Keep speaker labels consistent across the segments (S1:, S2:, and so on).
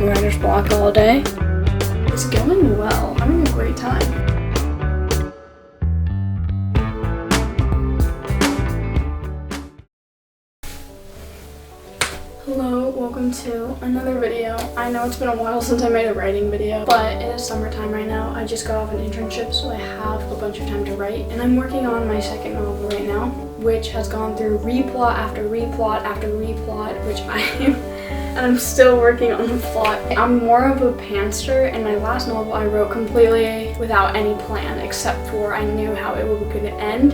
S1: writer's block all day. It's going well. I'm having a great time. Hello, welcome to another video. I know it's been a while since I made a writing video, but it is summertime right now. I just got off an internship, so I have a bunch of time to write, and I'm working on my second novel right now, which has gone through replot after replot after replot, and I'm still working on the plot. I'm more of a pantser, and my last novel I wrote completely without any plan, except for I knew how it was going to end,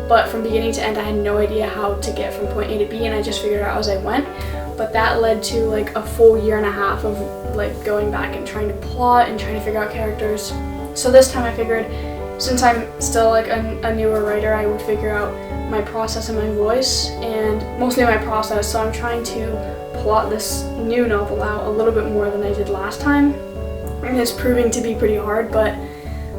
S1: but from beginning to end I had no idea how to get from point A to B, and I just figured it out as I went. But that led to like a full year and a half of like going back and trying to plot and trying to figure out characters. So this time I figured, since I'm still like a newer writer, I would figure out my process and my voice, and mostly my process. So I'm trying to plot this new novel out a little bit more than I did last time, and it's proving to be pretty hard, but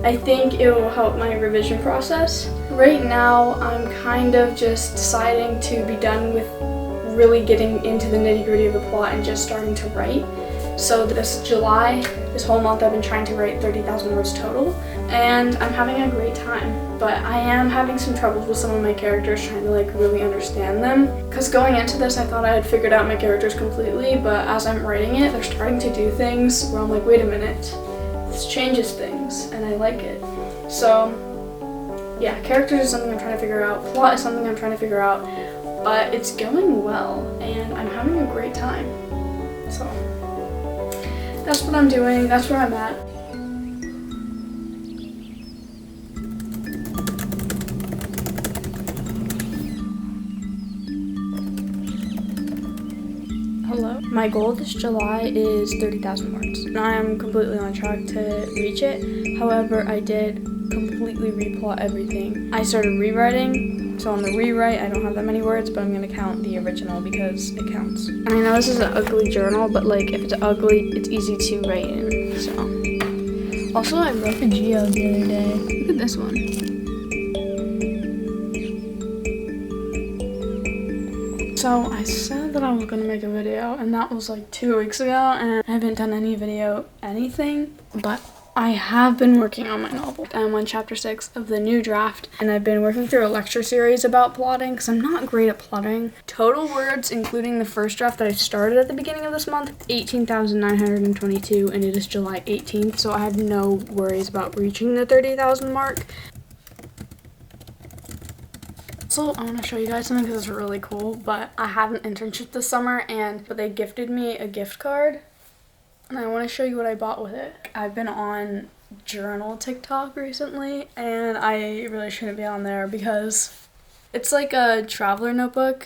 S1: I think it will help my revision process. Right now I'm kind of just deciding to be done with really getting into the nitty-gritty of the plot and just starting to write. So this July, this whole month, I've been trying to write 30,000 words total, and I'm having a great time. But I am having some troubles with some of my characters, trying to like really understand them. Because going into this, I thought I had figured out my characters completely, but as I'm writing it, they're starting to do things where I'm like, wait a minute, this changes things, and I like it. So yeah, characters is something I'm trying to figure out, plot is something I'm trying to figure out, but it's going well, and I'm having a great time. So that's what I'm doing, that's where I'm at. Hello. My goal this July is 30,000 words, and I am completely on track to reach it. However, I did completely replot everything. I started rewriting, so on the rewrite I don't have that many words, but I'm gonna count the original because it counts. And I know this is an ugly journal, but like if it's ugly, it's easy to write in, so. Also, I wrote a geo the other day. Look at this one. So I said that I was gonna make a video, and that was like 2 weeks ago, and I haven't done any video, anything, but I have been working on my novel. I'm on chapter 6 of the new draft, and I've been working through a lecture series about plotting, because I'm not great at plotting. Total words, including the first draft that I started at the beginning of this month, 18,922, and it is July 18th, so I have no worries about reaching the 30,000 mark. Also, I want to show you guys something because it's really cool, but I have an internship this summer, but they gifted me a gift card, and I want to show you what I bought with it. I've been on journal TikTok recently, and I really shouldn't be on there because it's like a traveler notebook.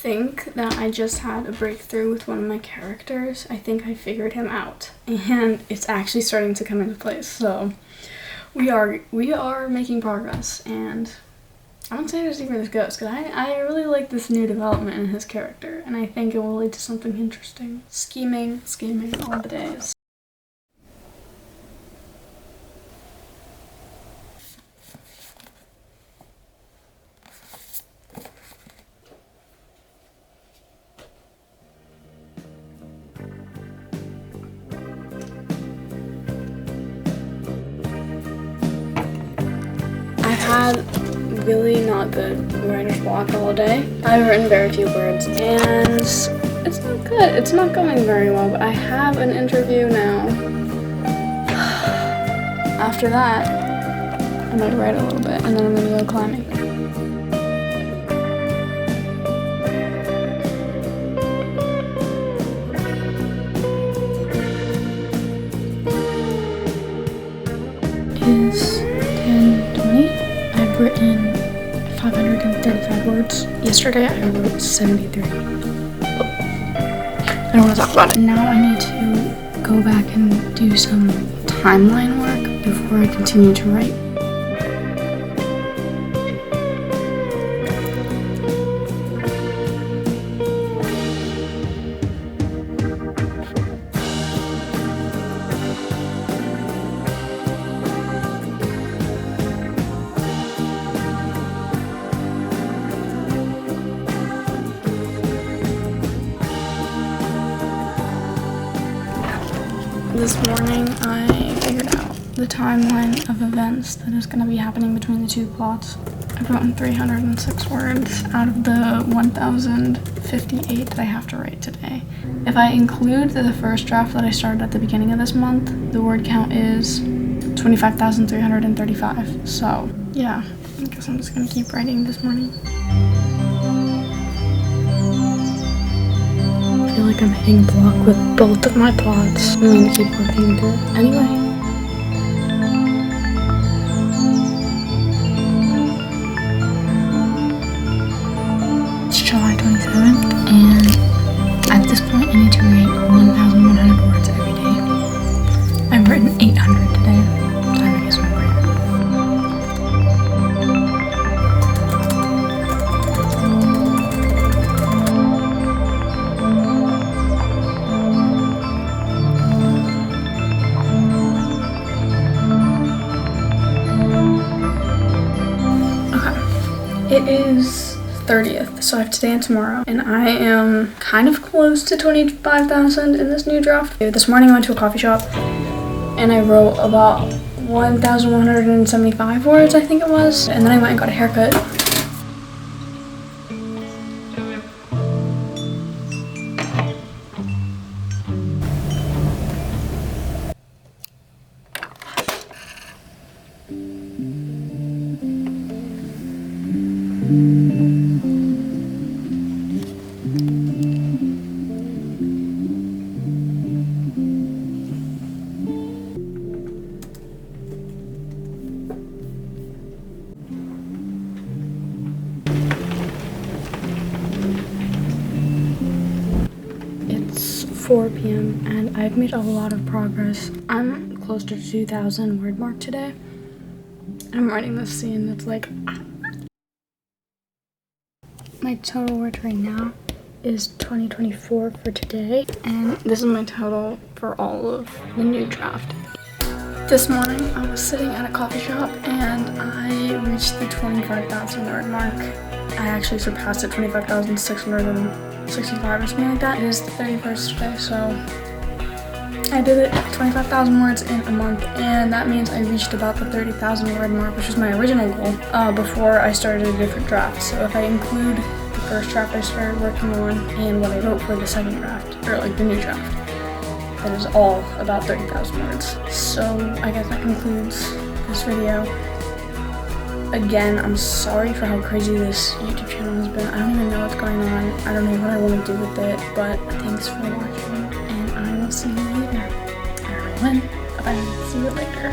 S1: think that I just had a breakthrough with one of my characters. I think I figured him out, and it's actually starting to come into place. So We are making progress, and I'm excited to see where this goes, because I really like this new development in his character, and I think it will lead to something interesting. Scheming all the days. I've had really not good writer's block all day. I've written very few words, and it's not good. It's not going very well, but I have an interview now. After that, I might write a little bit, and then I'm gonna go climbing. Is 10:20. I've written 535 words. Yesterday I wrote 73. I don't want to talk about it. Now I need to go back and do some timeline work before I continue to write. This morning I figured out the timeline of events that is going to be happening between the two plots. I've written 306 words out of the 1,058 that I have to write today. If I include the first draft that I started at the beginning of this month, the word count is 25,335. So yeah, I guess I'm just going to keep writing this morning. I feel like I'm hitting a block with both of my plots. I'm going to keep working through it anyway. It's July 27th, and at this point I need to write 1,100 words every day. I've written 800 today. Time to get some writing. It is 30th, so I have today and tomorrow, and I am kind of close to 25,000 in this new draft. This morning I went to a coffee shop and I wrote about 1,175 words, I think it was, and then I went and got a haircut. It's 4 p.m. and I've made a lot of progress. I'm close to 2,000 word mark today. I'm writing this scene that's like... My total words right now is 2024 for today, and this is my total for all of the new draft. This morning I was sitting at a coffee shop and I reached the 25,000 word mark. I actually surpassed it, 25,665 or something like that. It is the 31st today, so I did it 25,000 words in a month, and that means I reached about the 30,000 word mark, which was my original goal, before I started a different draft. So if I include the first draft I started working on and what I wrote for the second draft, or like the new draft, that is all about 30,000 words. So I guess that concludes this video. Again, I'm sorry for how crazy this YouTube channel has been. I don't even know what's going on. I don't know what I want to do with it, but thanks for watching, and I will see you later. Everyone, bye. See you later.